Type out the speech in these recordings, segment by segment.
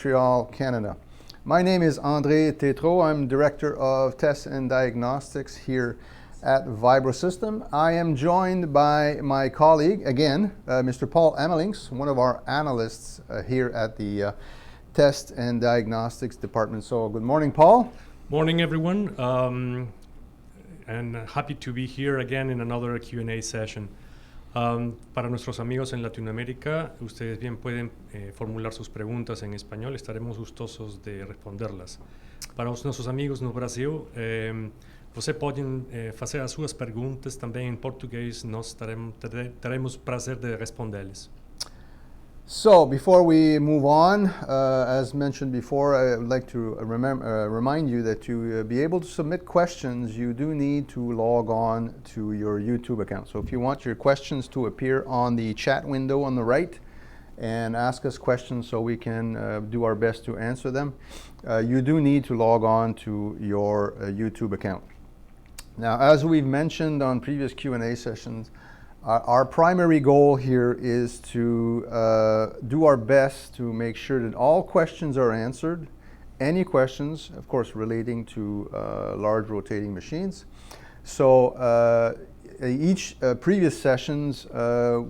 Montreal, Canada. My name is André Tétreault. I'm Director of Tests and Diagnostics here at VibroSystM. I am joined by my colleague, again, Mr. Paul Amelinckx, one of our analysts here at the Test and Diagnostics Department. So good morning, Paul. Morning, everyone, and happy to be here again in another Q&A session. Para nuestros amigos en Latinoamérica, ustedes bien pueden formular sus preguntas en español, estaremos gustosos de responderlas. Para os nossos amigos no Brasil, você podem fazer as suas perguntas também em português, nós teremos prazer de respondê-las. So before we move on, as mentioned before, I would like to remind you that to be able to submit questions, you do need to log on to your YouTube account. So if you want your questions to appear on the chat window on the right and ask us questions so we can do our best to answer them, you do need to log on to your YouTube account. Now, as we've mentioned on previous Q&A sessions, our primary goal here is to do our best to make sure that all questions are answered. Any questions, of course, relating to large rotating machines. So each previous sessions,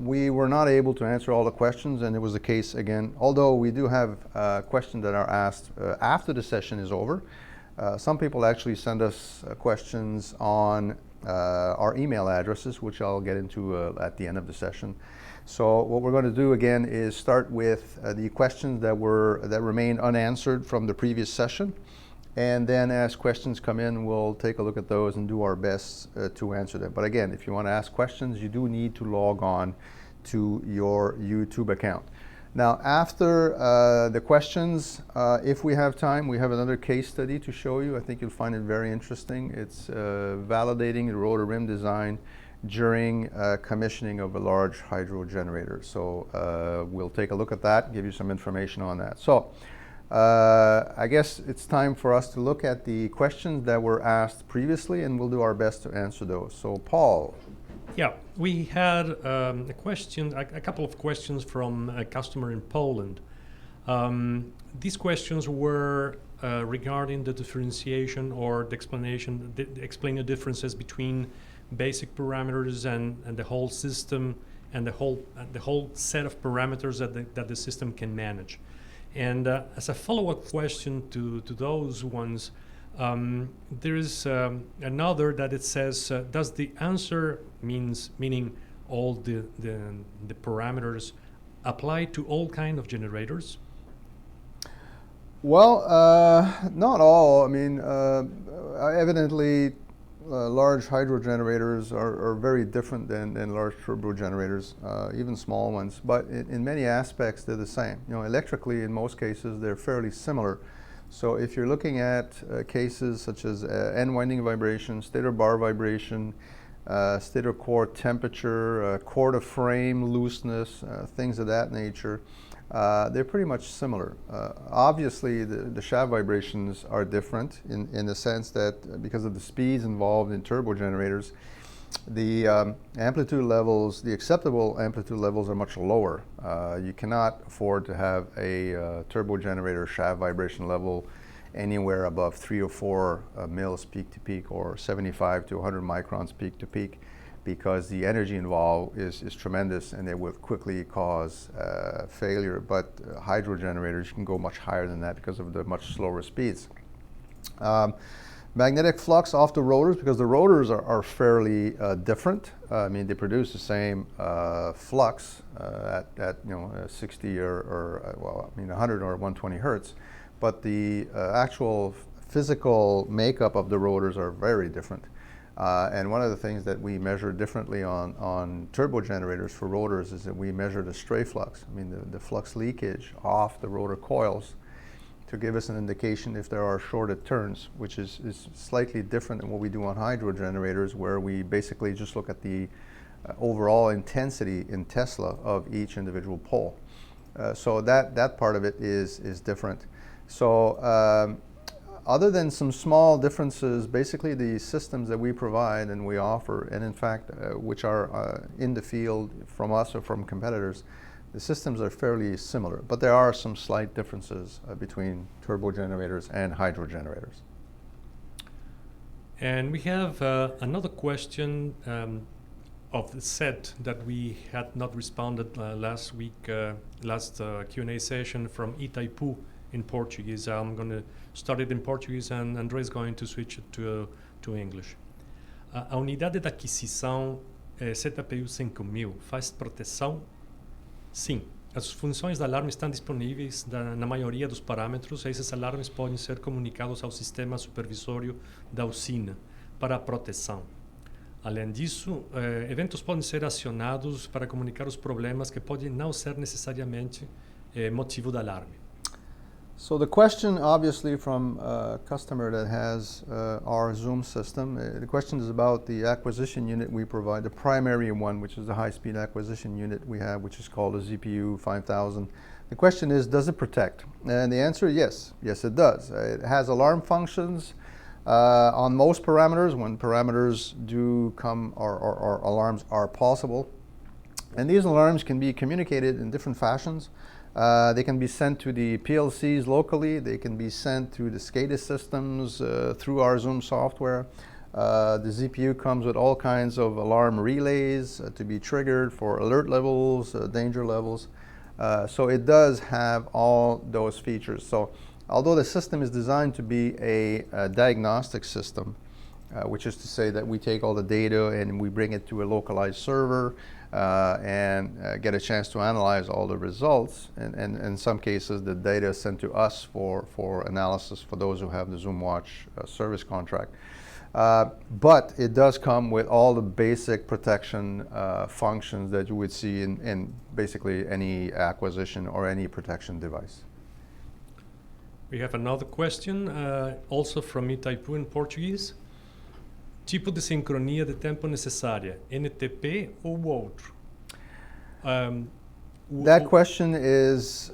we were not able to answer all the questions, and it was the case again, although we do have questions that are asked after the session is over. Some people actually send us questions on our email addresses, which I'll get into at the end of the session. So what we're going to do again is start with the questions that remain unanswered from the previous session, and then as questions come in, we'll take a look at those and do our best to answer them. But again, if you want to ask questions, you do need to log on to your YouTube account. Now, after the questions, if we have time, we have another case study to show you. I think you'll find it very interesting. It's validating the rotor rim design during commissioning of a large hydro generator. So we'll take a look at that, give you some information on that. So I guess it's time for us to look at the questions that were asked previously, and we'll do our best to answer those. So Paul. Yeah, we had a couple of questions from a customer in Poland. These questions were regarding the differentiation or the explanation, explain the differences between basic parameters and the whole system and the whole set of parameters that the system can manage. And as a follow-up question to those ones, there is another that it says, does the answer meaning all the parameters apply to all kind of generators? Well, not all. I mean, evidently, large hydro generators are very different than large turbo generators, even small ones. But in many aspects, they're the same. You know, electrically, in most cases, they're fairly similar. So if you're looking at cases such as end winding vibration, stator bar vibration, stator core temperature, core to frame looseness, things of that nature, they're pretty much similar. Obviously, the shaft vibrations are different in the sense that because of the speeds involved in turbo generators, the amplitude levels, the acceptable amplitude levels are much lower. You cannot afford to have a turbo generator shaft vibration level anywhere above 3 or 4 mils peak to peak, or 75 to 100 microns peak to peak, because the energy involved is tremendous and it will quickly cause failure. But hydro generators can go much higher than that because of the much slower speeds. Magnetic flux off the rotors, because the rotors are fairly different. I mean, they produce the same flux at 60 or 100 or 120 hertz, but the actual physical makeup of the rotors are very different. And one of the things that we measure differently on turbo generators for rotors is that we measure the stray flux. I mean, the flux leakage off the rotor coils, to give us an indication if there are shorted turns, which is slightly different than what we do on hydro generators, where we basically just look at the overall intensity in Tesla of each individual pole. So that part of it is different. So other than some small differences, basically the systems that we provide and we offer, and in fact which are in the field from us or from competitors, The systems are fairly similar, but there are some slight differences between turbogenerators and hydrogenerators. And we have another question of the set that we had not responded last week, last Q&A session from Itaipu in Portuguese. I'm going to start it in Portuguese and André is going to switch it to English. A unidade de aquisição ZPU 5000 faz proteção? Sim. As funções de alarme estão disponíveis na maioria dos parâmetros. Esses alarmes podem ser comunicados ao sistema supervisório da usina para a proteção. Além disso, eventos podem ser acionados para comunicar os problemas que podem não ser necessariamente motivo de alarme. So the question, obviously, from a customer that has our Zoom system, the question is about the acquisition unit we provide, the primary one, which is the high-speed acquisition unit we have, which is called a ZPU 5000. The question is, does it protect? And the answer is yes. Yes, it does. It has alarm functions on most parameters when parameters do come or alarms are possible. And these alarms can be communicated in different fashions. They can be sent to the PLCs locally. They can be sent to the SCADA systems through our Zoom software. The ZPU comes with all kinds of alarm relays to be triggered for alert levels, danger levels. So it does have all those features. So although the system is designed to be a diagnostic system, which is to say that we take all the data and we bring it to a localized server and get a chance to analyze all the results. And in some cases, the data is sent to us for analysis for those who have the ZOOMWatch service contract. But it does come with all the basic protection functions that you would see in basically any acquisition or any protection device. We have another question, also from Itaipu in Portuguese. Tipo de sincronia de tempo necessária, NTP ou outro? That question is,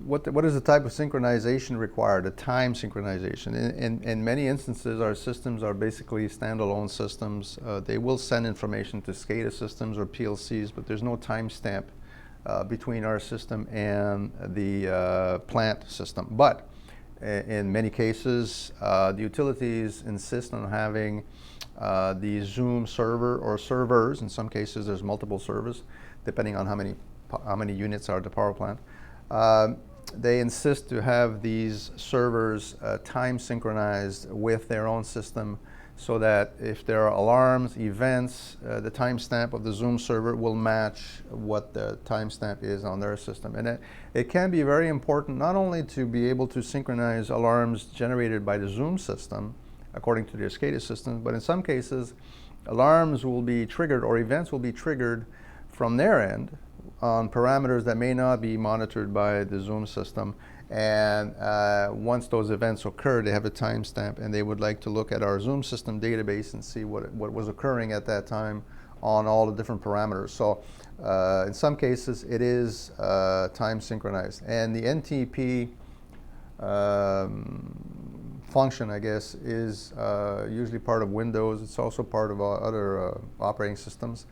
what is the type of synchronization required, the time synchronization? In many instances, our systems are basically standalone systems. They will send information to SCADA systems or PLCs, but there's no timestamp between our system and the plant system. But in many cases, the utilities insist on having the Zoom server or servers. In some cases, there's multiple servers, depending on how many units are at the power plant. They insist to have these servers time synchronized with their own system so that if there are alarms, events, the timestamp of the Zoom server will match what the timestamp is on their system. And it can be very important not only to be able to synchronize alarms generated by the Zoom system according to their SCADA systems, but in some cases, alarms will be triggered or events will be triggered from their end on parameters that may not be monitored by the Zoom system. And once those events occur, they have a timestamp and they would like to look at our Zoom system database and see what was occurring at that time on all the different parameters. So in some cases, it is time synchronized. And the NTP function, I guess, is usually part of Windows. It's also part of other operating systems.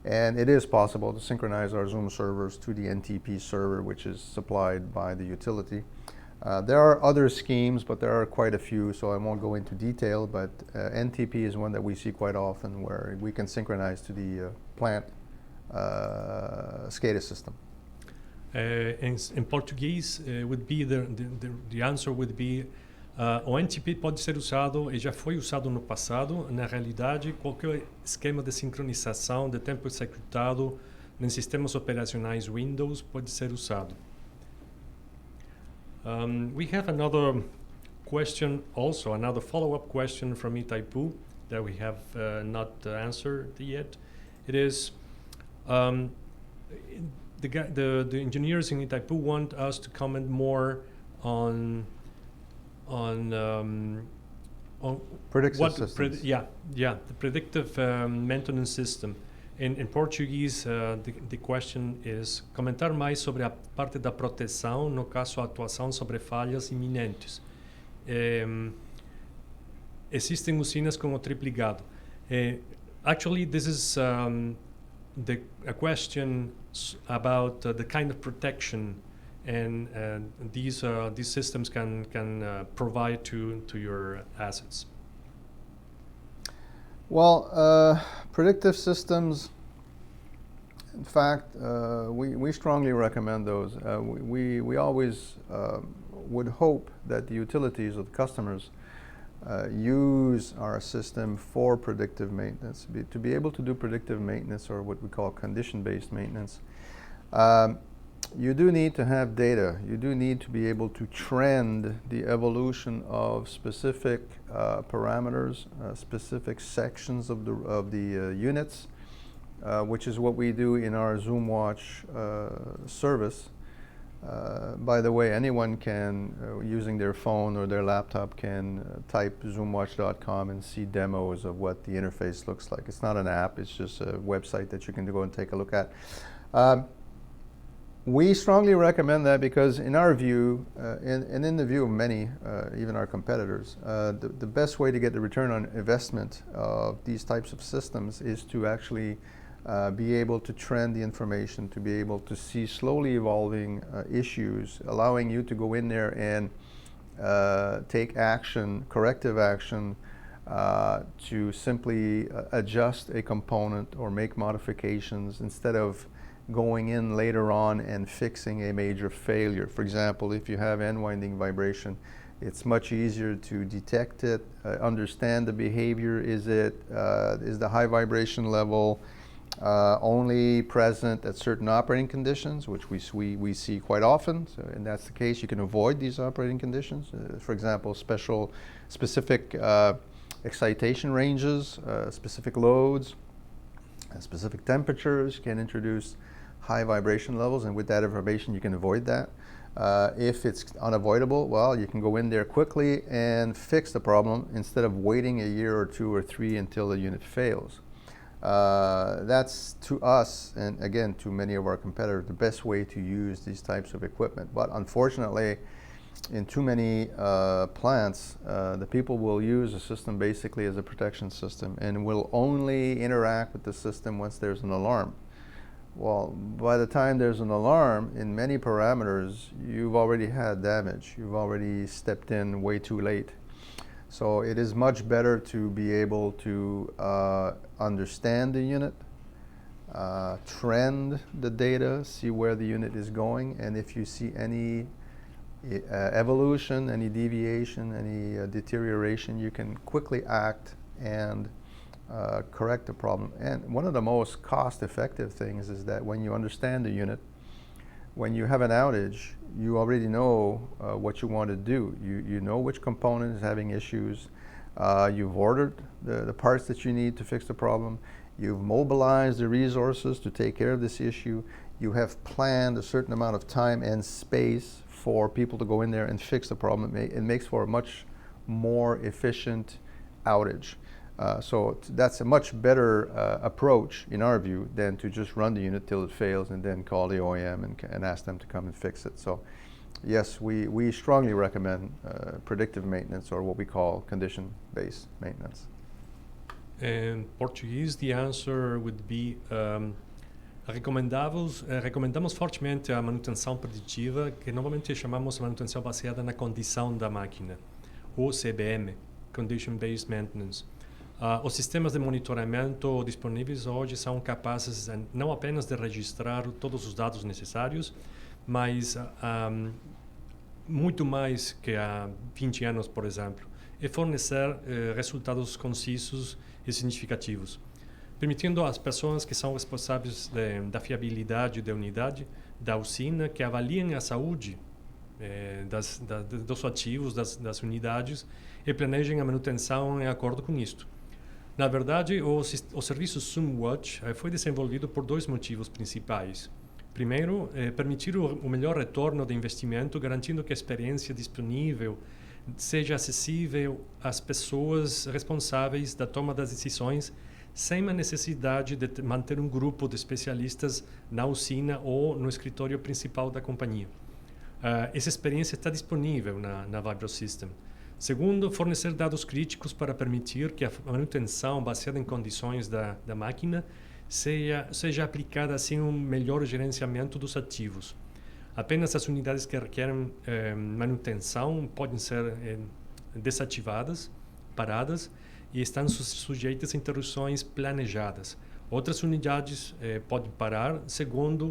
And it is possible to synchronize our Zoom servers to the NTP server, which is supplied by the utility. There are other schemes, but there are quite a few, so I won't go into detail, but NTP is one that we see quite often where we can synchronize to the plant SCADA system. In Português, would be the answer would be o NTP pode ser usado e já foi usado no passado. Na realidade, qualquer esquema de sincronização de tempo executado em sistemas operacionais Windows pode ser usado. We have another question also, another follow-up question from Itaipu that we have not answered yet. It is, the engineers in Itaipu want us to comment more on predictive systems. The predictive maintenance system. In Portuguese, the question is comentar mais sobre a parte da proteção no caso a atuação sobre falhas iminentes. Existem usinas com o triplo ligado. Actually, this is a question about the kind of protection and these systems can provide to your assets. Well, predictive systems, in fact, we strongly recommend those. We always would hope that the utilities of the customers use our system for predictive maintenance. To be able to do predictive maintenance, or what we call condition-based maintenance, you do need to have data. You do need to be able to trend the evolution of specific parameters, specific sections of the units, which is what we do in our ZOOMWatch service. By the way, anyone can, using their phone or their laptop, can type zoomwatch.com and see demos of what the interface looks like. It's not an app, it's just a website that you can go and take a look at. We strongly recommend that because in our view, and in the view of many, even our competitors, the best way to get the return on investment of these types of systems is to actually be able to trend the information, to be able to see slowly evolving issues, allowing you to go in there and take action, corrective action, to simply adjust a component or make modifications instead of going in later on and fixing a major failure. For example, if you have end-winding vibration, it's much easier to detect it, understand the behavior. Is the high vibration level only present at certain operating conditions, which we see quite often? So, and that's the case, you can avoid these operating conditions. For example, specific excitation ranges, specific loads, specific temperatures can introduce high vibration levels, and with that information you can avoid that. If it's unavoidable, well, you can go in there quickly and fix the problem instead of waiting a year or 2 or 3 until the unit fails. That's, to us, and again to many of our competitors, the best way to use these types of equipment. But unfortunately, in too many plants, the people will use the system basically as a protection system and will only interact with the system once there's an alarm. Well, by the time there's an alarm, in many parameters, you've already had damage. You've already stepped in way too late. So it is much better to be able to understand the unit, trend the data, see where the unit is going, and if you see any evolution, any deviation, any deterioration, you can quickly act and correct the problem. And one of the most cost-effective things is that when you understand the unit, when you have an outage, you already know what you want to do. You know which component is having issues. You've ordered the parts that you need to fix the problem. You've mobilized the resources to take care of this issue. You have planned a certain amount of time and space for people to go in there and fix the problem. It makes for a much more efficient outage. So that's a much better approach, in our view, than to just run the unit till it fails and then call the OEM and ask them to come and fix it. So yes, we strongly recommend predictive maintenance, or what we call condition-based maintenance. In Portuguese, the answer would be recomendamos fortemente a manutenção preditiva, que normalmente chamamos manutenção baseada na condição da máquina, ou CBM, Condition-Based Maintenance. Os sistemas de monitoramento disponíveis hoje são capazes não apenas de registrar todos os dados necessários, mas muito mais que há 20 anos, por exemplo, e fornecer resultados concisos e significativos, permitindo às pessoas que são responsáveis da fiabilidade da unidade, da usina, que avaliem a saúde dos ativos das unidades e planejem a manutenção em acordo com isto. Na verdade, o serviço ZOOMWatch foi desenvolvido por 2 motivos principais. Primeiro, permitir o melhor retorno de investimento, garantindo que a experiência disponível seja acessível às pessoas responsáveis da toma das decisões, sem a necessidade de manter um grupo de especialistas na usina ou no escritório principal da companhia. Essa experiência está disponível na VibroSystem. Segundo, fornecer dados críticos para permitir que a manutenção baseada em condições da máquina seja aplicada assim melhor gerenciamento dos ativos. Apenas as unidades que requerem manutenção podem ser desativadas, paradas, e estão sujeitas a interrupções planejadas. Outras unidades podem parar segundo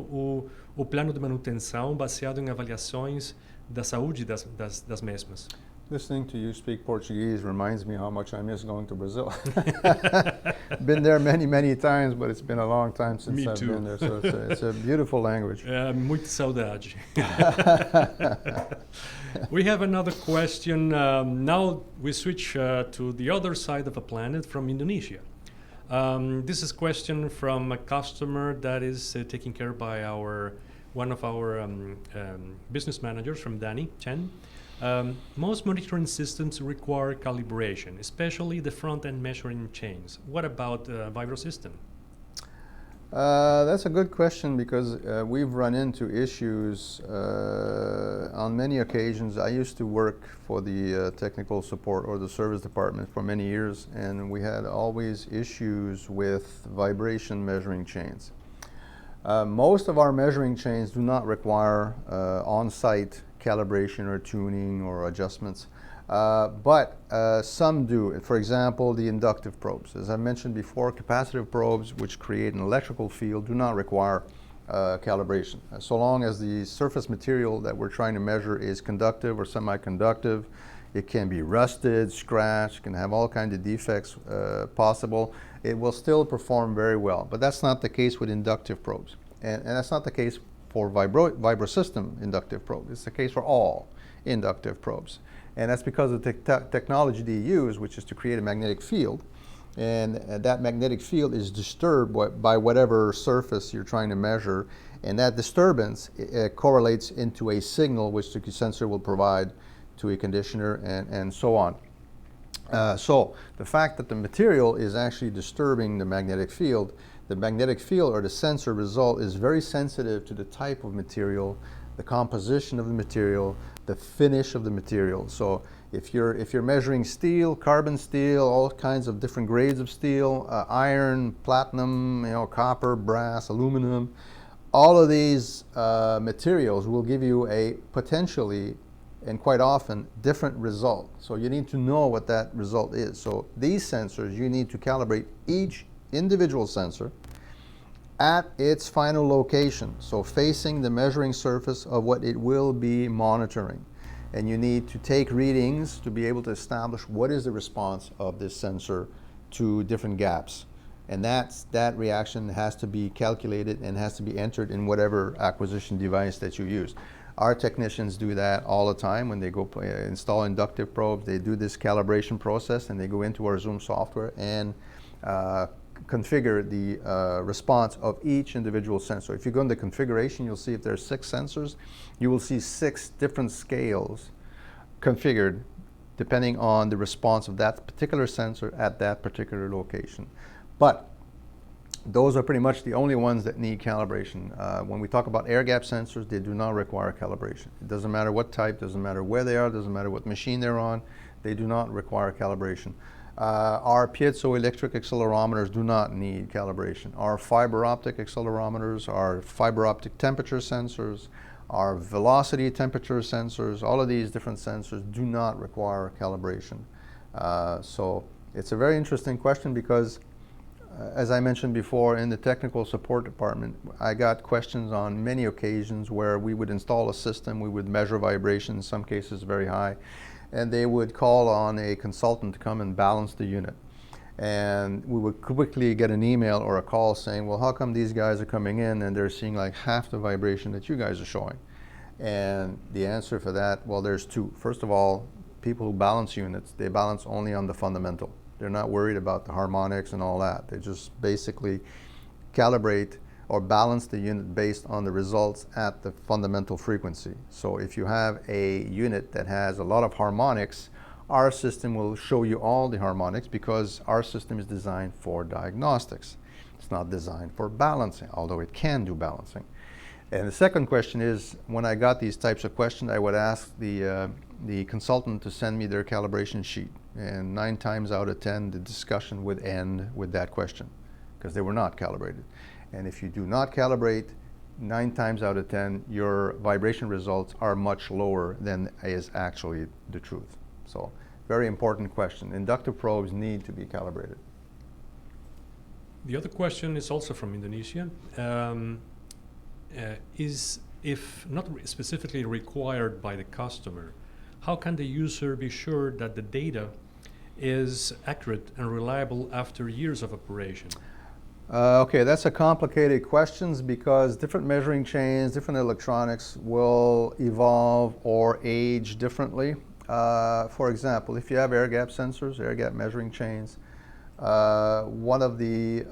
o plano de manutenção baseado em avaliações da saúde das mesmas. Listening to you speak Portuguese reminds me how much I miss going to Brazil. Been there many, many times, but it's been a long time since Me I've too. been there. So it's a beautiful language. Muita saudade. We have another question. Now we switch to the other side of the planet from Indonesia. This is a question from a customer that is taken care by one of our business managers from Danny Chen. Most monitoring systems require calibration, especially the front-end measuring chains. What about VibroSystM? That's a good question because we've run into issues on many occasions. I used to work for the technical support or the service department for many years, and we had always issues with vibration measuring chains. Most of our measuring chains do not require on-site calibration or tuning or adjustments, but some do. For example, the inductive probes. As I mentioned before, capacitive probes, which create an electrical field, do not require calibration. So long as the surface material that we're trying to measure is conductive or semiconductive, it can be rusted, scratched, can have all kinds of defects possible. It will still perform very well, but that's not the case with inductive probes. And that's not the case for VibroSystM inductive probe. It's the case for all inductive probes. And that's because of the technology they use, which is to create a magnetic field. And that magnetic field is disturbed by whatever surface you're trying to measure. And that disturbance correlates into a signal which the sensor will provide to a conditioner and so on. So the fact that the material is actually disturbing the magnetic field or the sensor result is very sensitive to the type of material, the composition of the material, the finish of the material. So if you're measuring steel, carbon steel, all kinds of different grades of steel, iron, platinum, copper, brass, aluminum, all of these materials will give you a potentially and quite often different result. So you need to know what that result is. So these sensors, you need to calibrate each individual sensor at its final location, so facing the measuring surface of what it will be monitoring. And you need to take readings to be able to establish what is the response of this sensor to different gaps. And that reaction has to be calculated and has to be entered in whatever acquisition device that you use. Our technicians do that all the time when they go install inductive probes. They do this calibration process and they go into our Zoom software and configure the response of each individual sensor. If you go into configuration, you'll see if there's 6 sensors, you will see 6 different scales configured depending on the response of that particular sensor at that particular location. But those are pretty much the only ones that need calibration. When we talk about air gap sensors, they do not require calibration. It doesn't matter what type, doesn't matter where they are, doesn't matter what machine they're on, they do not require calibration. Our piezoelectric accelerometers do not need calibration. Our fiber optic accelerometers, our fiber optic temperature sensors, our velocity temperature sensors, all of these different sensors do not require calibration. So it's a very interesting question because as I mentioned before, in the technical support department, I got questions on many occasions where we would install a system, we would measure vibration, in some cases very high, and they would call on a consultant to come and balance the unit. And we would quickly get an email or a call saying, well, how come these guys are coming in and they're seeing like half the vibration that you guys are showing? And the answer for that, well, there's 2. First of all, people who balance units, they balance only on the fundamental. They're not worried about the harmonics and all that. They just basically calibrate or balance the unit based on the results at the fundamental frequency. So if you have a unit that has a lot of harmonics, our system will show you all the harmonics because our system is designed for diagnostics. It's not designed for balancing, although it can do balancing. And the second question is, when I got these types of questions, I would ask the consultant to send me their calibration sheet. And 9 times out of 10, the discussion would end with that question. because they were not calibrated. And if you do not calibrate, 9 times out of 10, your vibration results are much lower than is actually the truth. So, very important question. Inductive probes need to be calibrated. The other question is also from Indonesia. Is, if not specifically required by the customer, how can the user be sure that the data is accurate and reliable after years of operation? Okay, that's a complicated question because different measuring chains, different electronics will evolve or age differently. For example, if you have air gap sensors, air gap measuring chains, one of the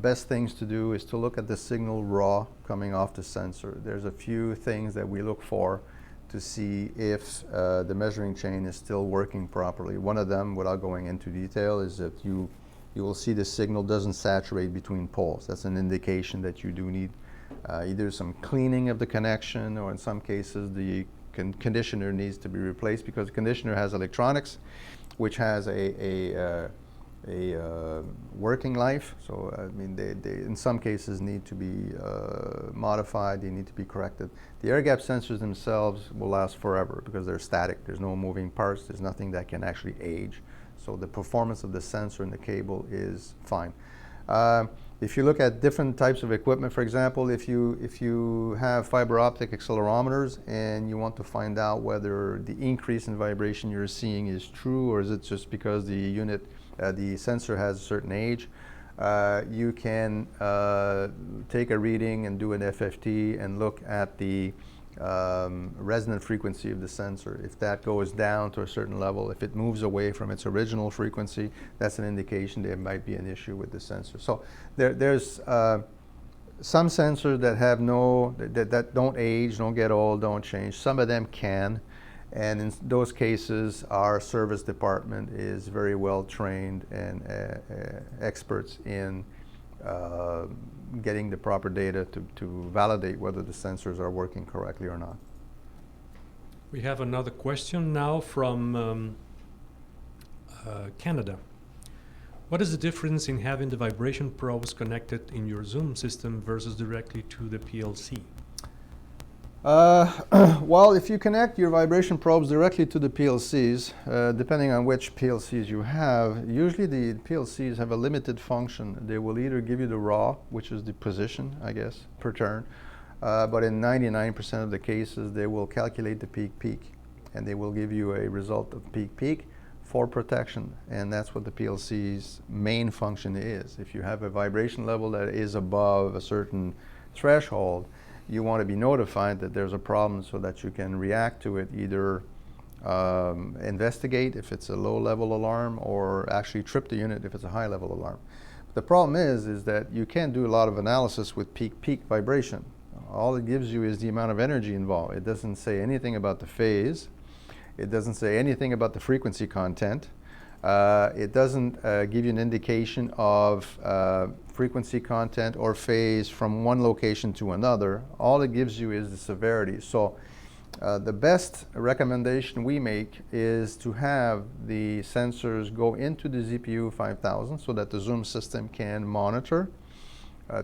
best things to do is to look at the signal raw coming off the sensor. There's a few things that we look for to see if the measuring chain is still working properly. One of them, without going into detail, is that you will see the signal doesn't saturate between poles. That's an indication that you do need either some cleaning of the connection, or in some cases the conditioner needs to be replaced, because the conditioner has electronics which has a working life. So I mean, they in some cases need to be modified, they need to be corrected. The air gap sensors themselves will last forever because they're static. There's no moving parts. There's nothing that can actually age. So the performance of the sensor and the cable is fine. If you look at different types of equipment, for example, if you have fiber optic accelerometers and you want to find out whether the increase in vibration you're seeing is true, or is it just because the unit, the sensor has a certain age, you can take a reading and do an FFT and look at the resonant frequency of the sensor. If that goes down to a certain level, if it moves away from its original frequency, that's an indication there might be an issue with the sensor. So there's some sensors that have that don't age, don't get old, don't change. Some of them can, and in those cases, our service department is very well trained and experts in getting the proper data to validate whether the sensors are working correctly or not. We have another question now from Canada. What is the difference in having the vibration probes connected in your Zoom system versus directly to the PLC? Well, if you connect your vibration probes directly to the PLCs, depending on which PLCs you have, usually the PLCs have a limited function. They will either give you the raw, which is the position, I guess, per turn, but in 99% of the cases, they will calculate the peak-peak, and they will give you a result of peak-peak for protection, and that's what the PLC's main function is. If you have a vibration level that is above a certain threshold, you want to be notified that there's a problem so that you can react to it, either investigate if it's a low-level alarm, or actually trip the unit if it's a high-level alarm. But the problem is that you can't do a lot of analysis with peak-peak vibration. All it gives you is the amount of energy involved. It doesn't say anything about the phase. It doesn't say anything about the frequency content. It doesn't give you an indication of frequency content or phase from one location to another. All it gives you is the severity. So the best recommendation we make is to have the sensors go into the ZPU 5000 so that the Zoom system can monitor,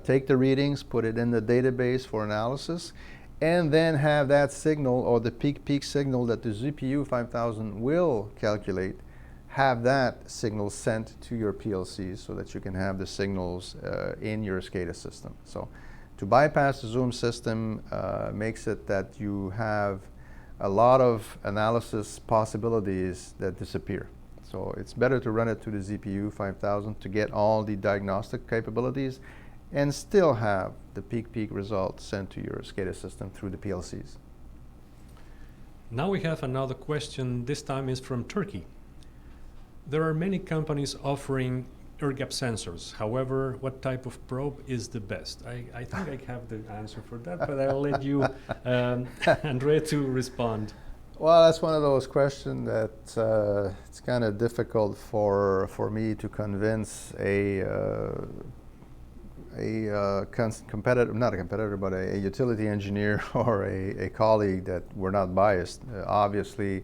take the readings, put it in the database for analysis, and then have that signal, or the peak-peak signal that the ZPU 5000 will calculate, have that signal sent to your PLCs so that you can have the signals in your SCADA system. So to bypass the Zoom system makes it that you have a lot of analysis possibilities that disappear. So it's better to run it to the ZPU 5000 to get all the diagnostic capabilities and still have the peak-peak results sent to your SCADA system through the PLCs. Now we have another question. This time is from Turkey. There are many companies offering air gap sensors. However, what type of probe is the best? I think I have the answer for that, but I'll let you, André, to respond. Well, that's one of those questions that it's kind of difficult for me to convince a competitor, not a competitor, but a utility engineer or a colleague that we're not biased. Obviously,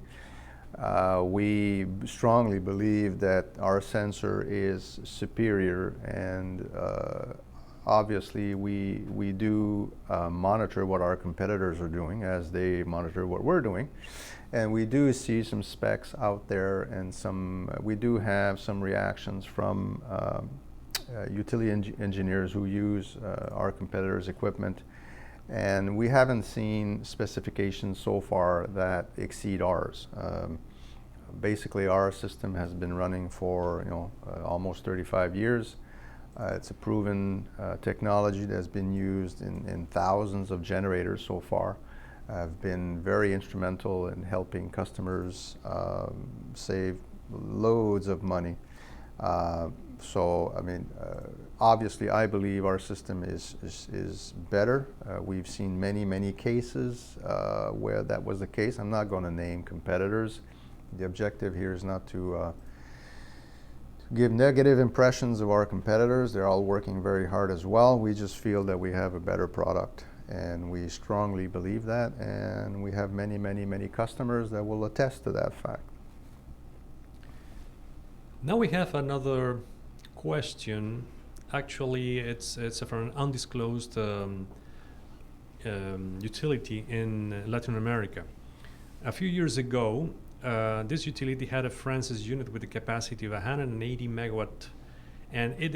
We strongly believe that our sensor is superior, and obviously we do monitor what our competitors are doing as they monitor what we're doing. And we do see some specs out there, and we do have some reactions from utility engineers who use our competitors' equipment. And we haven't seen specifications so far that exceed ours. Basically, our system has been running for almost 35 years. It's a proven technology that's been used in thousands of generators so far. Have been very instrumental in helping customers save loads of money. So, I mean, obviously, I believe our system is better. We've seen many cases where that was the case. I'm not going to name competitors. The objective here is not to give negative impressions of our competitors. They're all working very hard as well. We just feel that we have a better product, and we strongly believe that, and we have many customers that will attest to that fact. Now we have another question. Actually, it's from an undisclosed utility in Latin America. A few years ago, this utility had a Francis unit with a capacity of 180 megawatt, and it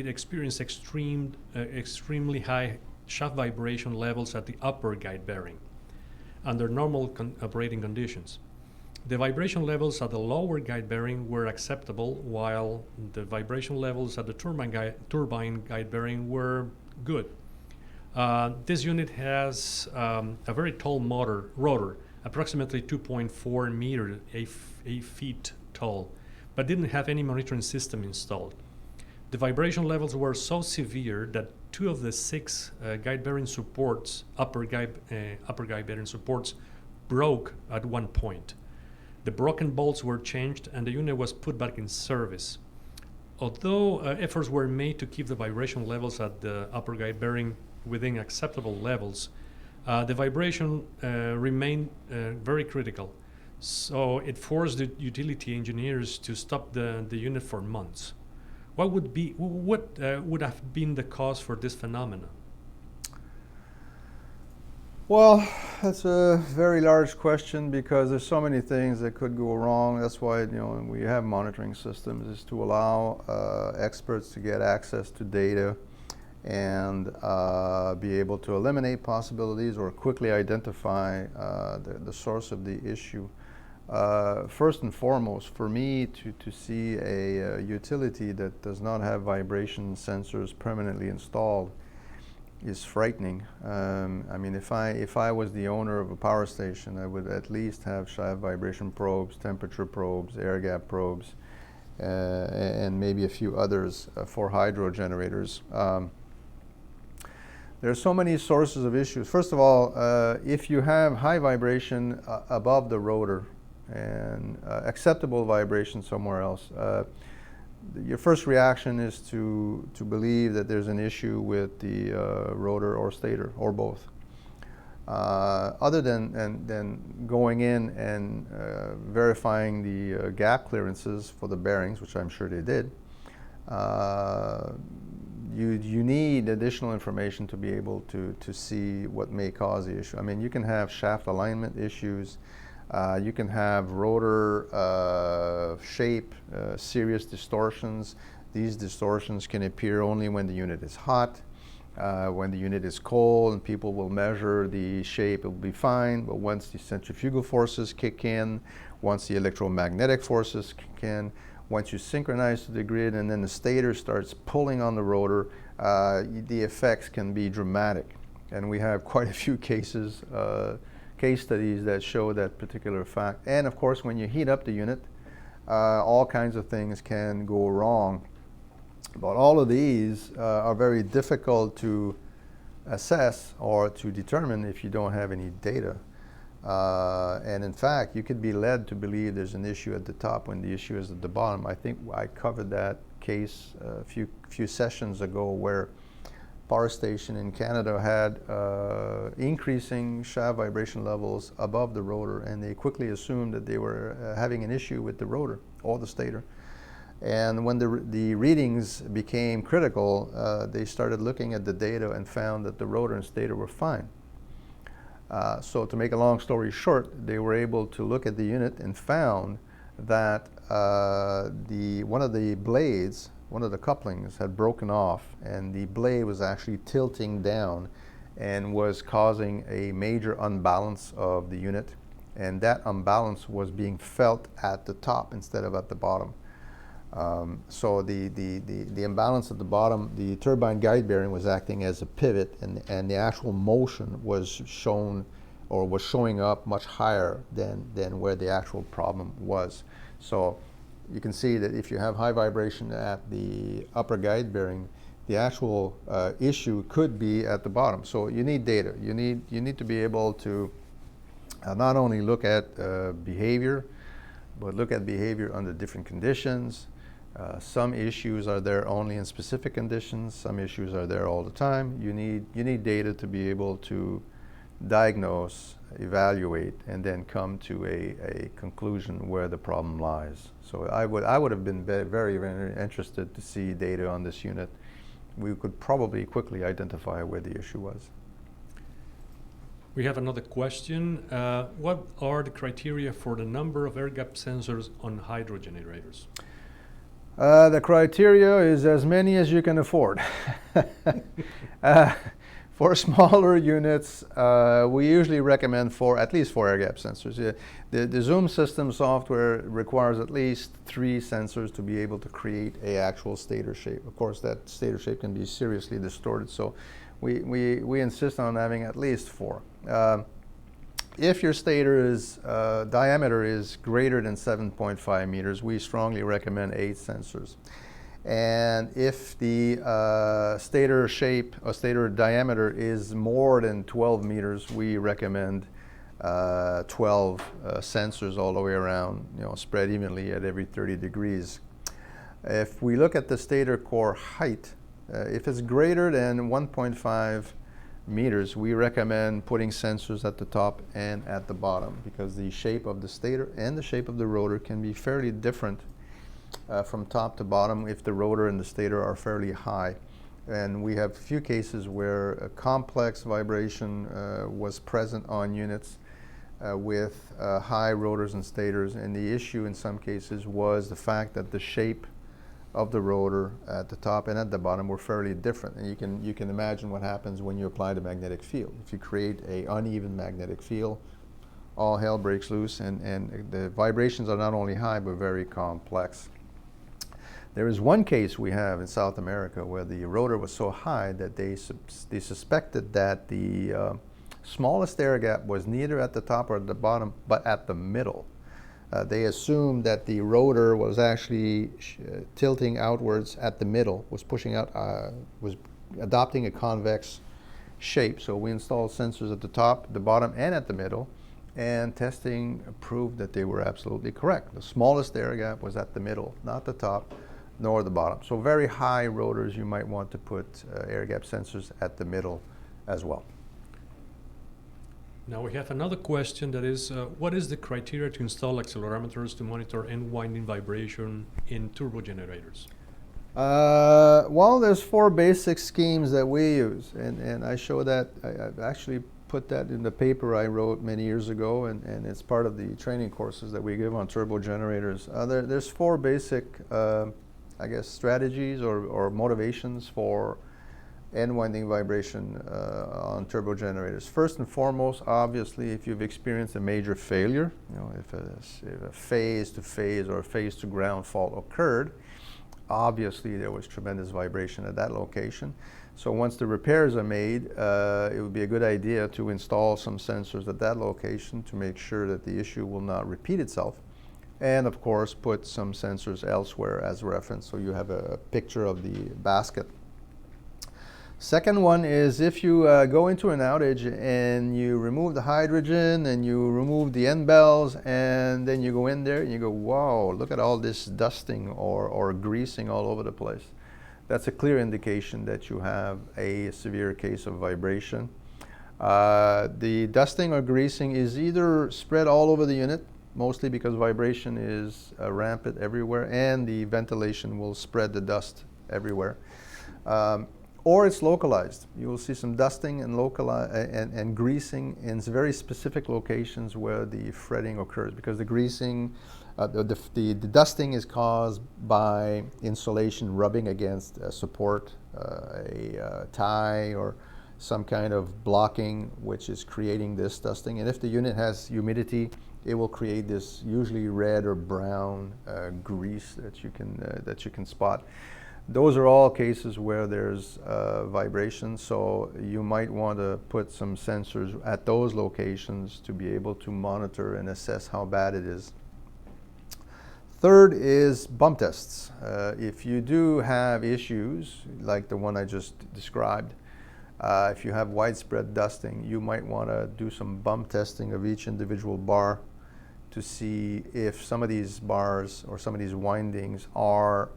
experienced extremely high shaft vibration levels at the upper guide bearing under normal operating conditions. The vibration levels at the lower guide bearing were acceptable, while the vibration levels at the turbine guide bearing were good. This unit has a very tall rotor, approximately 2.4 meters, 8 feet tall, but didn't have any monitoring system installed. The vibration levels were so severe that 2 of the 6 guide bearing supports, upper guide bearing supports, broke at one point. The broken bolts were changed and the unit was put back in service. Although efforts were made to keep the vibration levels at the upper guide bearing within acceptable levels, the vibration remained very critical. So it forced the utility engineers to stop the unit for months. What would have been the cause for this phenomenon? Well, that's a very large question because there's so many things that could go wrong. That's why we have monitoring systems, is to allow experts to get access to data and be able to eliminate possibilities or quickly identify the source of the issue. First and foremost, for me to see a utility that does not have vibration sensors permanently installed is frightening. I mean, if I was the owner of a power station, I would at least have shaft vibration probes, temperature probes, air gap probes, and maybe a few others for hydro generators. There are so many sources of issues. First of all, if you have high vibration above the rotor and acceptable vibration somewhere else, your first reaction is to believe that there's an issue with the rotor or stator or both. Other than going in and verifying the gap clearances for the bearings, which I'm sure they did, you need additional information to be able to see what may cause the issue. I mean, you can have shaft alignment issues. You can have rotor shape, serious distortions. These distortions can appear only when the unit is hot. When the unit is cold and people will measure the shape, it will be fine. But once the centrifugal forces kick in, once the electromagnetic forces kick in, once you synchronize to the grid and then the stator starts pulling on the rotor, the effects can be dramatic. And we have quite a few cases, case studies that show that particular fact. And of course, when you heat up the unit, all kinds of things can go wrong. But all of these are very difficult to assess or to determine if you don't have any data. And in fact, you could be led to believe there's an issue at the top when the issue is at the bottom. I think I covered that case a few sessions ago where power station in Canada had increasing shaft vibration levels above the rotor, and they quickly assumed that they were having an issue with the rotor or the stator. And when the readings became critical, they started looking at the data and found that the rotor and stator were fine. So to make a long story short, they were able to look at the unit and found that one of the blades, one of the couplings had broken off, and the blade was actually tilting down and was causing a major unbalance of the unit, and that unbalance was being felt at the top instead of at the bottom. So the imbalance at the bottom, the turbine guide bearing was acting as a pivot, and the actual motion was shown or was showing up much higher than where the actual problem was. So you can see that if you have high vibration at the upper guide bearing, the actual issue could be at the bottom. So you need data. You need to be able to not only look at behavior, but look at behavior under different conditions. Some issues are there only in specific conditions. Some issues are there all the time. You need data to be able to diagnose, evaluate, and then come to a conclusion where the problem lies. So I would have been very, very interested to see data on this unit. We could probably quickly identify where the issue was. We have another question. What are the criteria for the number of air gap sensors on hydrogenerators? The criteria is as many as you can afford. For smaller units, we usually recommend at least four air gap sensors. The ZOOMWatch software requires at least 3 sensors to be able to create an actual stator shape. Of course, that stator shape can be seriously distorted, so we insist on having at least 4. If your stator diameter is greater than 7.5 meters, we strongly recommend 8 sensors. And if the stator shape or stator diameter is more than 12 meters, we recommend 12 sensors all the way around, spread evenly at every 30 degrees. If we look at the stator core height, if it's greater than 1.5 meters, we recommend putting sensors at the top and at the bottom, because the shape of the stator and the shape of the rotor can be fairly different from top to bottom if the rotor and the stator are fairly high. And we have a few cases where a complex vibration was present on units with high rotors and stators, and the issue in some cases was the fact that the shape of the rotor at the top and at the bottom were fairly different. And you can imagine what happens when you apply the magnetic field. If you create an uneven magnetic field, all hell breaks loose, and the vibrations are not only high but very complex. There is one case we have in South America where the rotor was so high that they suspected that the smallest air gap was neither at the top or at the bottom, but at the middle. They assumed that the rotor was actually tilting outwards at the middle, was pushing out, was adopting a convex shape. So we installed sensors at the top, the bottom, and at the middle, and testing proved that they were absolutely correct. The smallest air gap was at the middle, not the top nor the bottom. So very high rotors, you might want to put air gap sensors at the middle as well. Now we have another question that is, what is the criteria to install accelerometers to monitor end winding vibration in turbogenerators? Well, there's 4 basic schemes that we use, and I show that, I actually put that in the paper I wrote many years ago, and it's part of the training courses that we give on turbogenerators. There's 4 basic, I guess, strategies or motivations for end winding vibration on turbogenerators. First and foremost, obviously, if you've experienced a major failure, if a phase to phase or a phase to ground fault occurred, obviously there was tremendous vibration at that location. So once the repairs are made, it would be a good idea to install some sensors at that location to make sure that the issue will not repeat itself. And of course, put some sensors elsewhere as reference so you have a picture of the basket. Second one is if you go into an outage and you remove the hydrogen and you remove the end bells, and then you go in there and you go, wow, look at all this dusting or greasing all over the place. that's a clear indication that you have a severe case of vibration. The dusting or greasing is either spread all over the unit, mostly because vibration is rampant everywhere, and the ventilation will spread the dust everywhere. Or it's localized. You will see some dusting and greasing in very specific locations where the fretting occurs, because the greasing, the dusting is caused by insulation rubbing against a support, a tie, or some kind of blocking, which is creating this dusting. And if the unit has humidity, it will create this usually red or brown grease that you can spot. Those are all cases where there's vibration, so you might want to put some sensors at those locations to be able to monitor and assess how bad it is. Third is bump tests. If you do have issues like the one I just described, if you have widespread dusting, you might want to do some bump testing of each individual bar to see if some of these bars or some of these windings are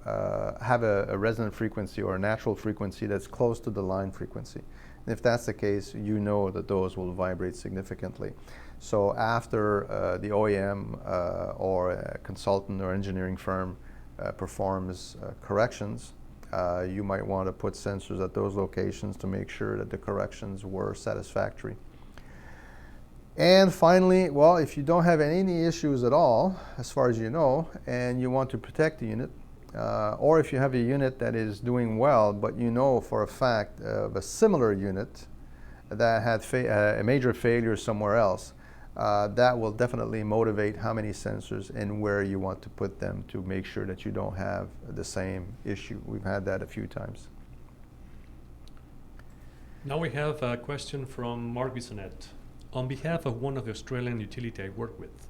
have a resonant frequency or a natural frequency that's close to the line frequency. And if that's the case, you know that those will vibrate significantly. So after the OEM or a consultant or engineering firm performs corrections, you might want to put sensors at those locations to make sure that the corrections were satisfactory. And finally, well, if you don't have any issues at all, as far as you know, and you want to protect the unit, or if you have a unit that is doing well, but you know for a fact of a similar unit that had a major failure somewhere else, that will definitely motivate how many sensors and where you want to put them to make sure that you don't have the same issue. We've had that a few times. Now we have a question from Mark Bissonnette. On behalf of one of the Australian utility I work with,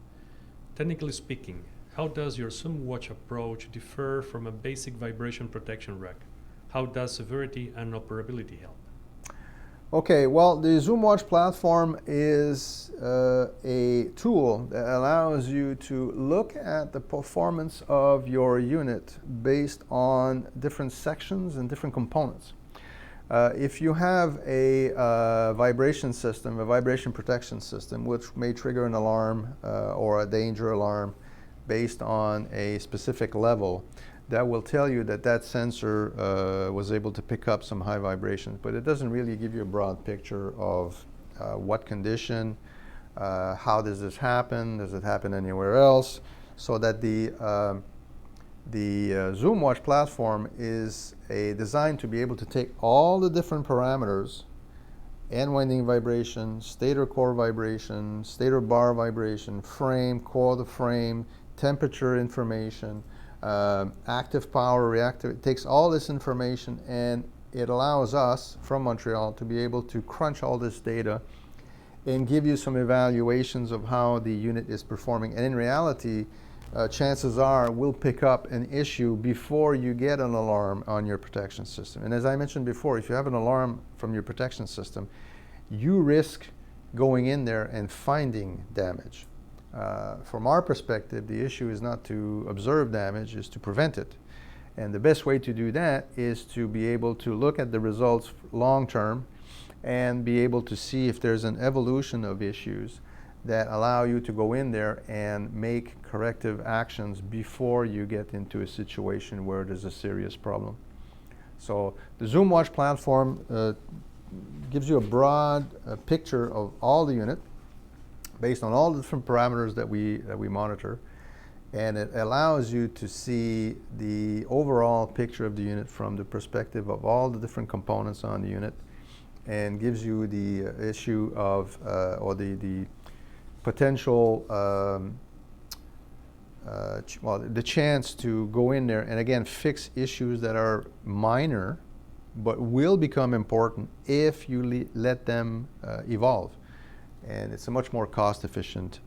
technically speaking, how does your ZOOMWatch approach differ from a basic vibration protection rack? How does severity and operability help? Okay, well, the ZOOMWatch platform is a tool that allows you to look at the performance of your unit based on different sections and different components. If you have a vibration system, a vibration protection system, which may trigger an alarm or a danger alarm based on a specific level, that will tell you that that sensor was able to pick up some high vibrations, but it doesn't really give you a broad picture of what condition, how does this happen, does it happen anywhere else, so that the ZOOMWatch platform is designed to be able to take all the different parameters, end winding vibration, stator core vibration, stator bar vibration, frame, core of the frame, temperature information, active power, reactive. It takes all this information and it allows us from Montreal to be able to crunch all this data and give you some evaluations of how the unit is performing. And in reality, chances are we'll pick up an issue before you get an alarm on your protection system. And as I mentioned before, if you have an alarm from your protection system, you risk going in there and finding damage. From our perspective, the issue is not to observe damage, is to prevent it. And the best way to do that is to be able to look at the results long term and be able to see if there's an evolution of issues that allow you to go in there and make corrective actions before you get into a situation where there's a serious problem. So the ZOOMWatch platform gives you a broad picture of all the unit based on all the different parameters that we monitor, and it allows you to see the overall picture of the unit from the perspective of all the different components on the unit, and gives you the issue of or the potential the chance to go in there and again fix issues that are minor but will become important if you let them evolve. And it's a much more cost-efficient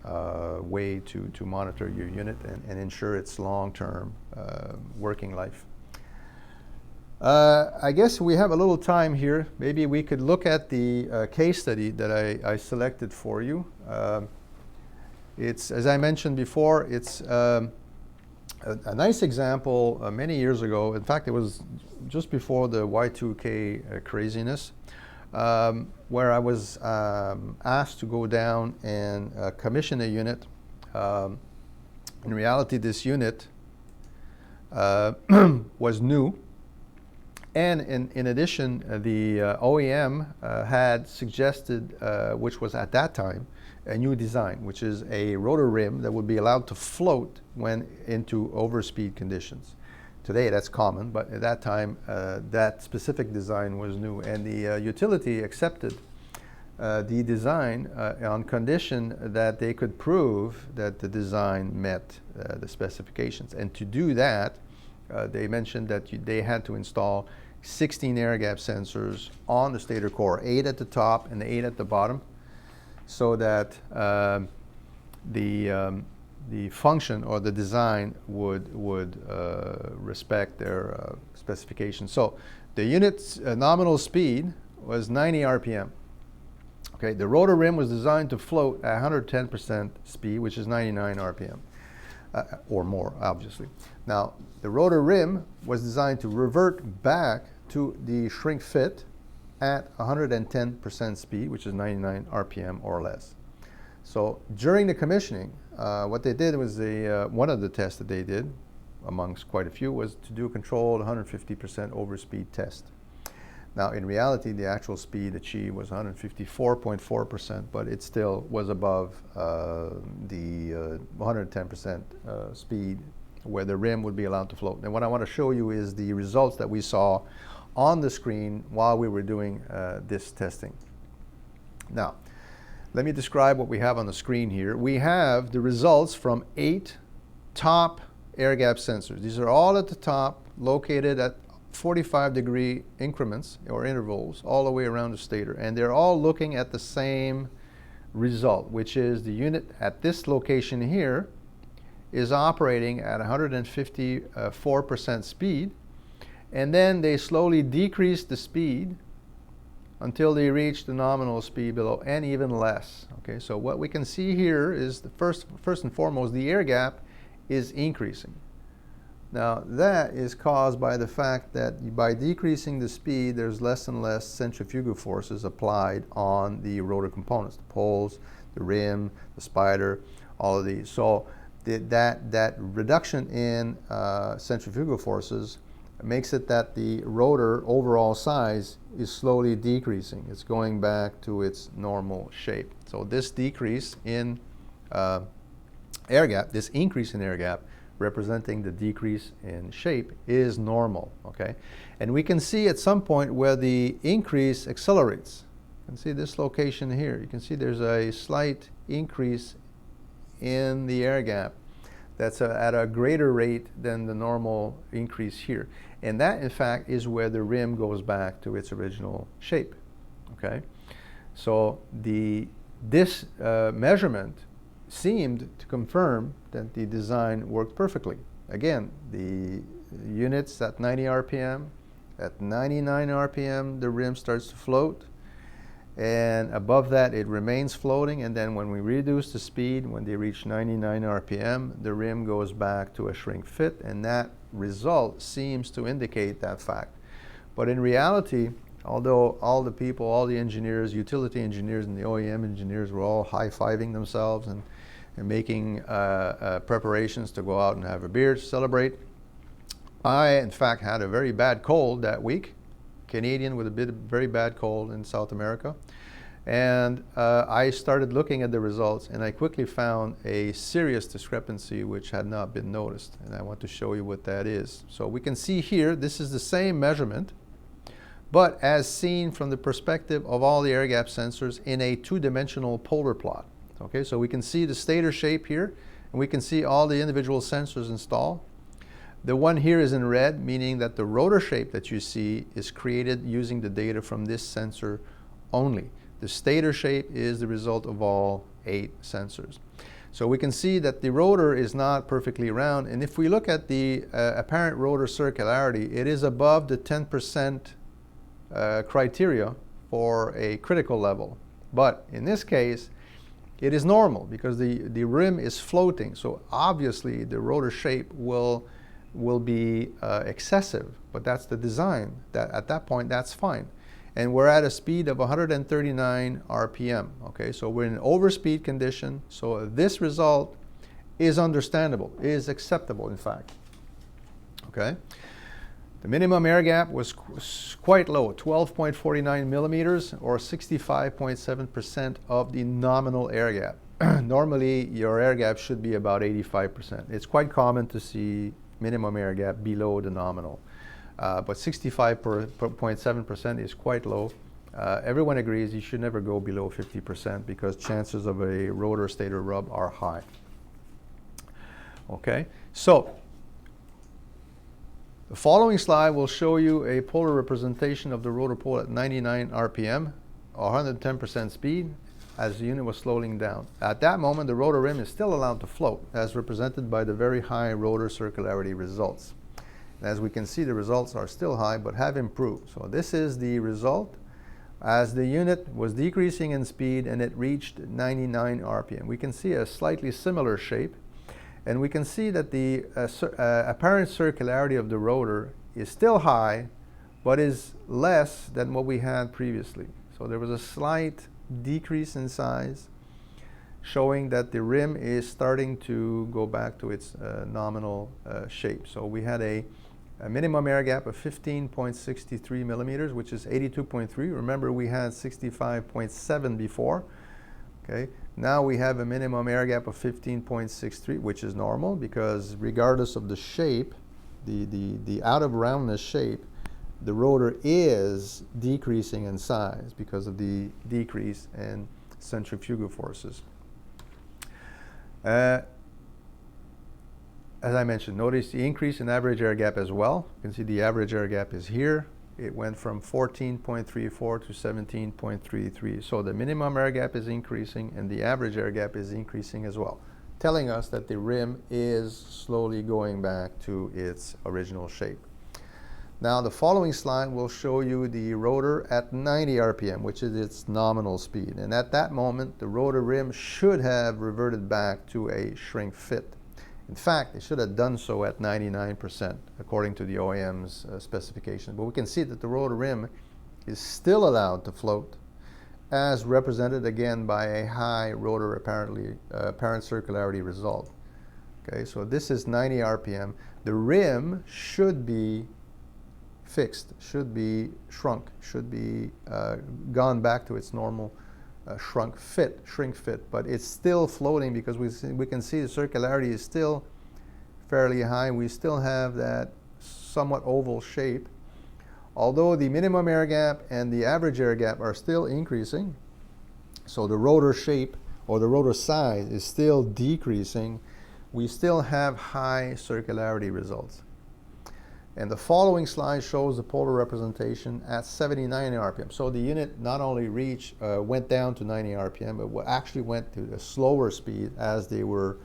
way to monitor your unit and ensure its long-term working life. I guess we have a little time here. Maybe we could look at the case study that I selected for you. It's, as I mentioned before, it's a A nice example many years ago, in fact it was just before the Y2K craziness, where I was asked to go down and commission a unit. In reality, this unit was new, and in addition, the OEM had suggested, which was at that time, a new design, which is a rotor rim that would be allowed to float when into overspeed conditions. Today that's common, but at that time that specific design was new, and the utility accepted the design on condition that they could prove that the design met the specifications. And to do that, they mentioned that they had to install 16 air gap sensors on the stator core, 8 at the top and 8 at the bottom, so that the function or the design would respect their specifications. So the unit's nominal speed was 90 RPM. Okay, the rotor rim was designed to float at 110% speed, which is 99 RPM, or more, obviously. Now, the rotor rim was designed to revert back to the shrink fit at 110% speed, which is 99 RPM or less. So during the commissioning, what they did was one of the tests that they did, amongst quite a few, was to do a controlled 150% overspeed test. Now, in reality, the actual speed achieved was 154.4%, but it still was above the 110% speed where the rim would be allowed to float. And what I want to show you is the results that we saw on the screen while we were doing this testing. Now, let me describe what we have on the screen here. We have the results from 8 top air gap sensors. These are all at the top, located at 45-degree increments or intervals all the way around the stator, and they're all looking at the same result, which is the unit at this location here is operating at 154% speed, and then they slowly decrease the speed until they reach the nominal speed below, and even less. Okay, so what we can see here is the first and foremost, the air gap is increasing. Now, that is caused by the fact that by decreasing the speed, there's less and less centrifugal forces applied on the rotor components, the poles, the rim, the spider, all of these. So that reduction in centrifugal forces makes it that the rotor overall size is slowly decreasing. It's going back to its normal shape. So this decrease in air gap, this increase in air gap, representing the decrease in shape, is normal, okay? And we can see at some point where the increase accelerates. You can see this location here. You can see there's a slight increase in the air gap that's at a greater rate than the normal increase here. And that, in fact, is where the rim goes back to its original shape, okay? So this measurement seemed to confirm that the design worked perfectly. Again, the units at 90 RPM, at 99 RPM, the rim starts to float, and above that it remains floating, and then when we reduce the speed, when they reach 99 RPM, the rim goes back to a shrink fit, and that result seems to indicate that fact. But in reality, although all the people, all the engineers, utility engineers and the OEM engineers were all high-fiving themselves and making preparations to go out and have a beer to celebrate, I, in fact, had a very bad cold that week, Canadian with a very bad cold in South America. And I started looking at the results, and I quickly found a serious discrepancy which had not been noticed. And I want to show you what that is. So we can see here, this is the same measurement, but as seen from the perspective of all the air gap sensors in a two-dimensional polar plot. Okay, so we can see the stator shape here, and we can see all the individual sensors installed. The one here is in red, meaning that the rotor shape that you see is created using the data from this sensor only. The stator shape is the result of all 8 sensors. So we can see that the rotor is not perfectly round, and if we look at the apparent rotor circularity, it is above the 10% criteria for a critical level. But in this case, it is normal because the rim is floating. So obviously the rotor shape will be excessive, but that's the design. That at that point, that's fine. And we're at a speed of 139 RPM. Okay, so we're in an overspeed condition. So this result is understandable, is acceptable, in fact. Okay. The minimum air gap was quite low, 12.49 millimeters, or 65.7% of the nominal air gap. Normally, your air gap should be about 85%. It's quite common to see minimum air gap below the nominal. But 65.7% is quite low. Everyone agrees you should never go below 50% because chances of a rotor stator rub are high. Okay, so the following slide will show you a polar representation of the rotor pole at 99 RPM, 110% speed, as the unit was slowing down. At that moment, the rotor rim is still allowed to float, as represented by the very high rotor circularity results. As we can see, the results are still high, but have improved. So this is the result as the unit was decreasing in speed and it reached 99 RPM. We can see a slightly similar shape, and we can see that the apparent circularity of the rotor is still high, but is less than what we had previously. So there was a slight decrease in size, showing that the rim is starting to go back to its nominal shape. So we had a minimum air gap of 15.63 millimeters, which is 82.3. Remember, we had 65.7 before. Okay, now we have a minimum air gap of 15.63, which is normal because regardless of the shape, the out of roundness shape, the rotor is decreasing in size because of the decrease in centrifugal forces. As I mentioned, notice the increase in average air gap as well. You can see the average air gap is here. It went from 14.34 to 17.33. So the minimum air gap is increasing and the average air gap is increasing as well, telling us that the rim is slowly going back to its original shape. Now the following slide will show you the rotor at 90 RPM, which is its nominal speed. And at that moment, the rotor rim should have reverted back to a shrink fit. In fact, it should have done so at 99%, according to the OEM's specification. But we can see that the rotor rim is still allowed to float, as represented again by a high rotor apparent circularity result. Okay, so this is 90 RPM. The rim should be fixed, should be shrunk, should be gone back to its normal shrink fit, but it's still floating because we can see the circularity is still fairly high. We still have that somewhat oval shape, although the minimum air gap and the average air gap are still increasing. So the rotor shape or the rotor size is still decreasing. We still have high circularity results. And the following slide shows the polar representation at 79 RPM. So the unit not only went down to 90 RPM, but actually went to a slower speed as they were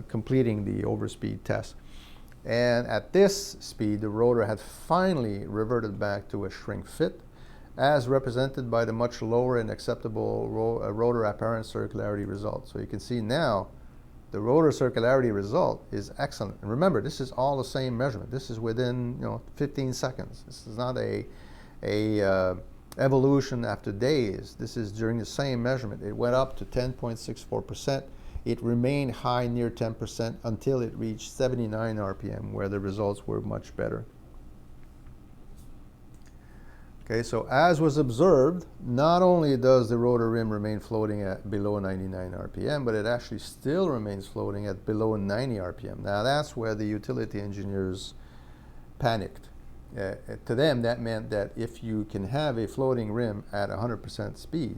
completing the overspeed test. And at this speed, the rotor had finally reverted back to a shrink fit, as represented by the much lower and acceptable rotor apparent circularity result. So you can see now the rotor circularity result is excellent. And remember, this is all the same measurement. This is within 15 seconds. This is not a evolution after days. This is during the same measurement. It went up to 10.64%. It remained high near 10% until it reached 79 RPM, where the results were much better. Okay, so as was observed, not only does the rotor rim remain floating at below 99 RPM, but it actually still remains floating at below 90 RPM. Now that's where the utility engineers panicked. To them, that meant that if you can have a floating rim at 100% speed,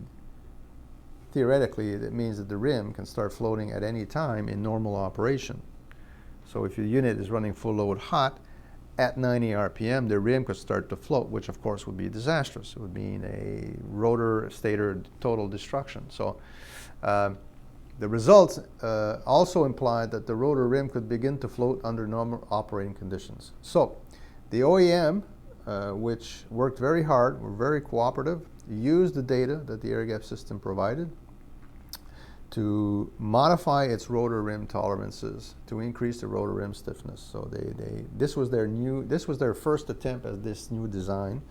theoretically, that means that the rim can start floating at any time in normal operation. So if your unit is running full load hot, at 90 RPM, the rim could start to float, which of course would be disastrous. It would mean a rotor stator total destruction. So the results also implied that the rotor rim could begin to float under normal operating conditions. So the OEM, which worked very hard, were very cooperative, used the data that the air gap system provided to modify its rotor rim tolerances to increase the rotor rim stiffness. So this was their first attempt at this new design.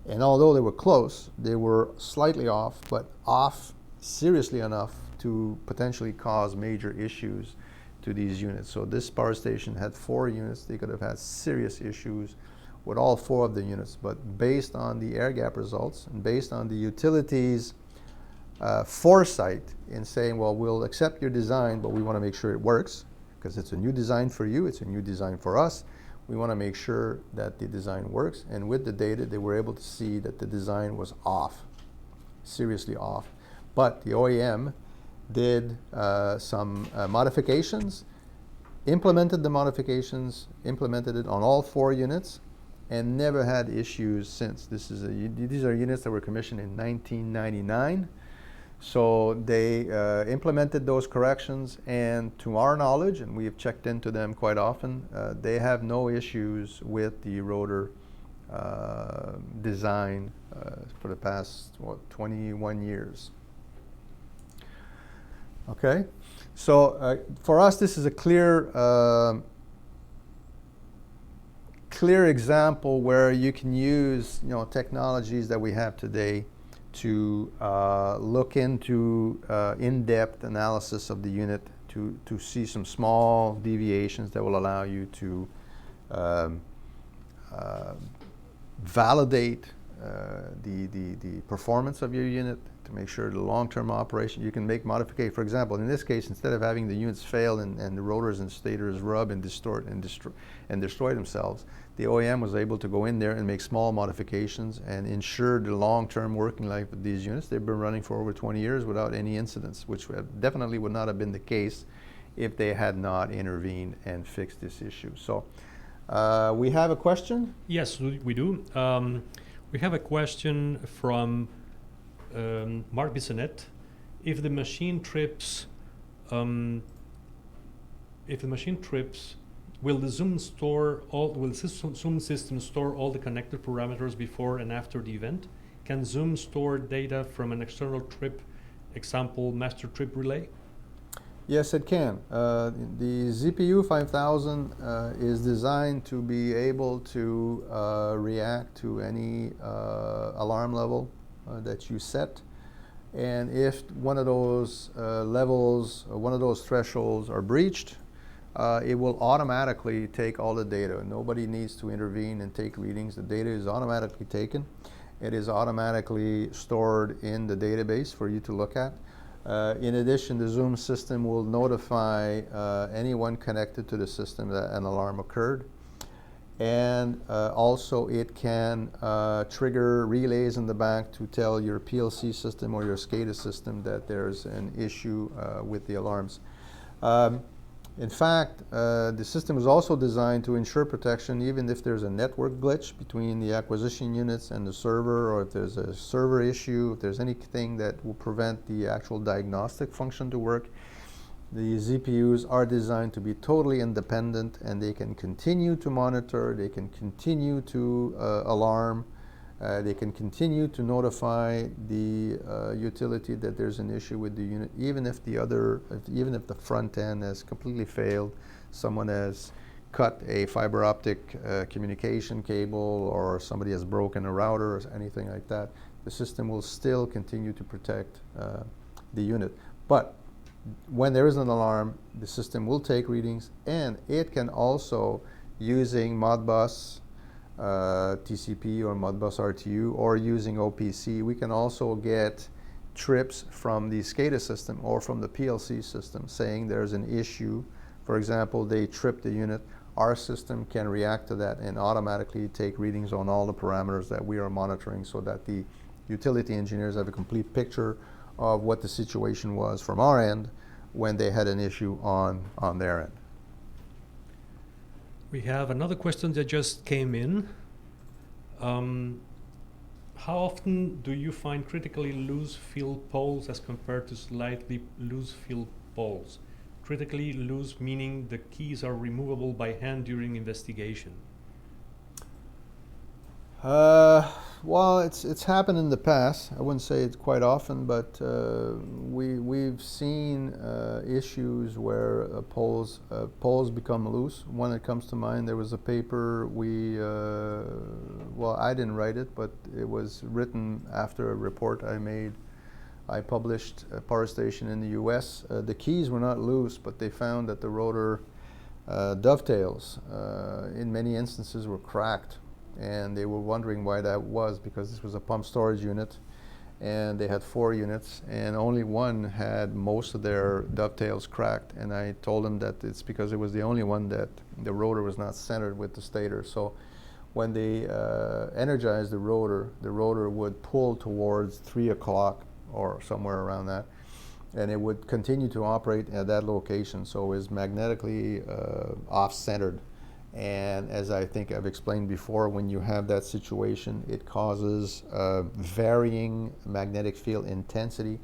And although they were close, they were slightly off, but off seriously enough to potentially cause major issues to these units. So this power station had 4 units. They could have had serious issues with all 4 of the units. But based on the air gap results and based on the utilities foresight in saying, well, we'll accept your design, but we want to make sure it works because it's a new design for you, it's a new design for us. We want to make sure that the design works. And with the data, they were able to see that the design was off, seriously off. But the OEM did some modifications, implemented the modifications, implemented it on all 4 units, and never had issues since. These are units that were commissioned in 1999. So they implemented those corrections, and to our knowledge, and we have checked into them quite often, they have no issues with the rotor design for the past 21 years. Okay, so for us, this is a clear example where you can use technologies that we have today to look into in-depth analysis of the unit to see some small deviations that will allow you to validate the performance of your unit, to make sure the long-term operation, you can make modification. For example, in this case, instead of having the units fail and the rotors and stators rub and distort and destroy themselves, the OEM was able to go in there and make small modifications and ensure the long-term working life of these units. They've been running for over 20 years without any incidents, which definitely would not have been the case if they had not intervened and fixed this issue. So we have a question? Yes, we do. We have a question from Mark Bissonnette. If the machine trips, will the Zoom system store all the connected parameters before and after the event? Can Zoom store data from an external trip, example master trip relay? Yes, it can. The ZPU 5000 is designed to be able to react to any alarm level that you set. And if one of those levels, one of those thresholds are breached, it will automatically take all the data. Nobody needs to intervene and take readings. The data is automatically taken. It is automatically stored in the database for you to look at. In addition, the Zoom system will notify anyone connected to the system that an alarm occurred. And also it can trigger relays in the back to tell your PLC system or your SCADA system that there's an issue with the alarms. In fact, the system is also designed to ensure protection even if there's a network glitch between the acquisition units and the server, or if there's a server issue, if there's anything that will prevent the actual diagnostic function to work. The ZPUs are designed to be totally independent, and they can continue to monitor, they can continue to alarm, they can continue to notify the utility that there's an issue with the unit, even if the front end has completely failed, someone has cut a fiber optic communication cable, or somebody has broken a router or anything like that. The system will still continue to protect the unit. But when there is an alarm, the system will take readings, and it can also, using Modbus TCP or Modbus RTU, or using OPC, we can also get trips from the SCADA system or from the PLC system saying there's an issue. For example, they tripped the unit. Our system can react to that and automatically take readings on all the parameters that we are monitoring, so that the utility engineers have a complete picture of what the situation was from our end when they had an issue on their end. We have another question that just came in. How often do you find critically loose fill poles as compared to slightly loose fill poles? Critically loose meaning the keys are removable by hand during investigation. Well, it's happened in the past. I wouldn't say it's quite often, but we've seen issues where poles become loose. One that comes to mind, there was a paper well, I didn't write it, but it was written after a report I made. I published a power station in the U.S. The keys were not loose, but they found that the rotor dovetails in many instances were cracked, and they were wondering why that was, because this was a pump storage unit and they had 4 units and only one had most of their dovetails cracked, and I told them that it's because it was the only one that the rotor was not centered with the stator. So when they energized the rotor would pull towards 3 o'clock or somewhere around that, and it would continue to operate at that location, so it was magnetically off-centered. And as I think I've explained before, when you have that situation, it causes varying magnetic field intensity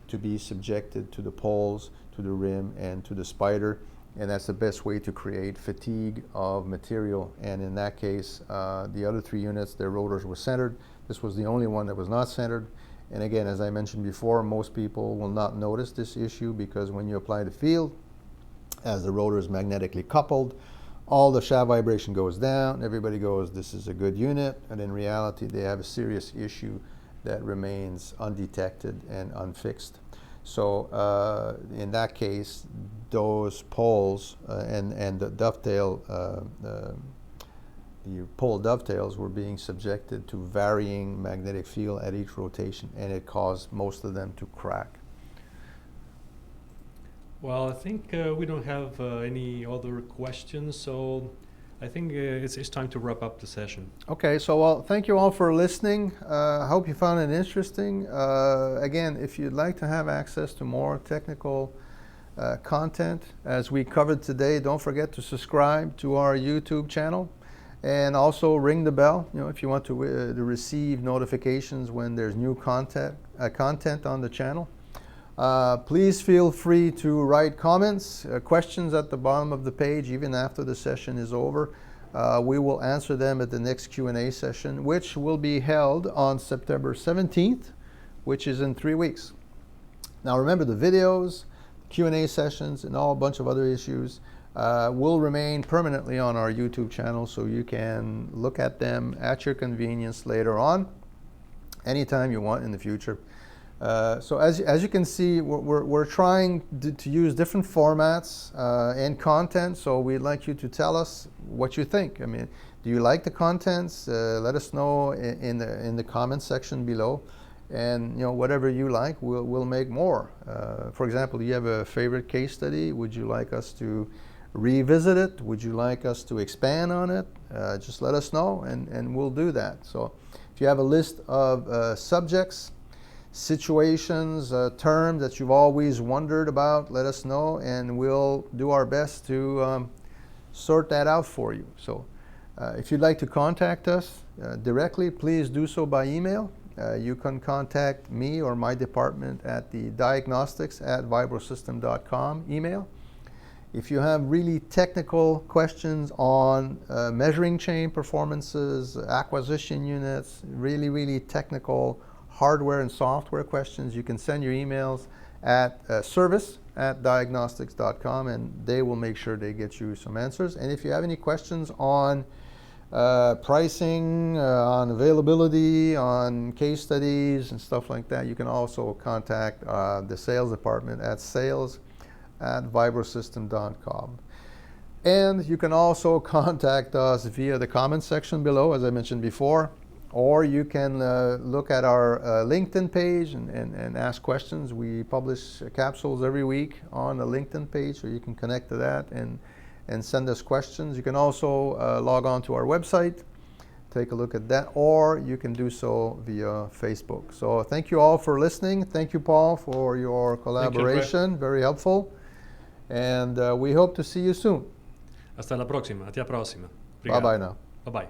to be subjected to the poles, to the rim, and to the spider, and that's the best way to create fatigue of material. And in that case, the other 3 units, their rotors were centered. This was the only one that was not centered. And again, as I mentioned before, most people will not notice this issue because when you apply the field, as the rotor is magnetically coupled, all the shaft vibration goes down. Everybody goes, this is a good unit. And in reality, they have a serious issue that remains undetected and unfixed. So in that case, those poles and the dovetail, the pole dovetails were being subjected to varying magnetic field at each rotation, and it caused most of them to crack. Well, I think we don't have any other questions, so I think it's time to wrap up the session. Okay, so well, thank you all for listening. I hope you found it interesting. Again, if you'd like to have access to more technical content as we covered today, don't forget to subscribe to our YouTube channel, and also ring the bell, if you want to receive notifications when there's new content on the channel. Please feel free to write comments, questions at the bottom of the page, even after the session is over. We will answer them at the next Q&A session, which will be held on September 17th, which is in 3 weeks. Now remember, the videos, Q&A sessions, and a bunch of other issues will remain permanently on our YouTube channel, so you can look at them at your convenience later on, anytime you want in the future. So as you can see, we're trying to use different formats and content, so we'd like you to tell us what you think. I mean, do you like the contents? Let us know in the comment section below, and whatever you like, we'll make more. For example, do you have a favorite case study? Would you like us to revisit it? Would you like us to expand on it? Just let us know, and we'll do that. So if you have a list of subjects, situations, terms that you've always wondered about, let us know, and we'll do our best to sort that out for you. So if you'd like to contact us directly, please do so by email. You can contact me or my department at the Diagnostics@VibroSystM.com email. If you have really technical questions on measuring chain performances, acquisition units, really technical hardware and software questions, you can send your emails at service@diagnostics.com, and they will make sure they get you some answers. And if you have any questions on pricing, on availability, on case studies and stuff like that, you can also contact the sales department at sales@vibrosystem.com. And you can also contact us via the comment section below, as I mentioned before, or you can look at our LinkedIn page and ask questions. We publish capsules every week on the LinkedIn page, so you can connect to that and send us questions. You can also log on to our website, take a look at that, or you can do so via Facebook. So thank you all for listening. Thank you, Paul, for your collaboration. Very helpful. And we hope to see you soon. Hasta la próxima. Até a próxima. Bye-bye now. Bye-bye.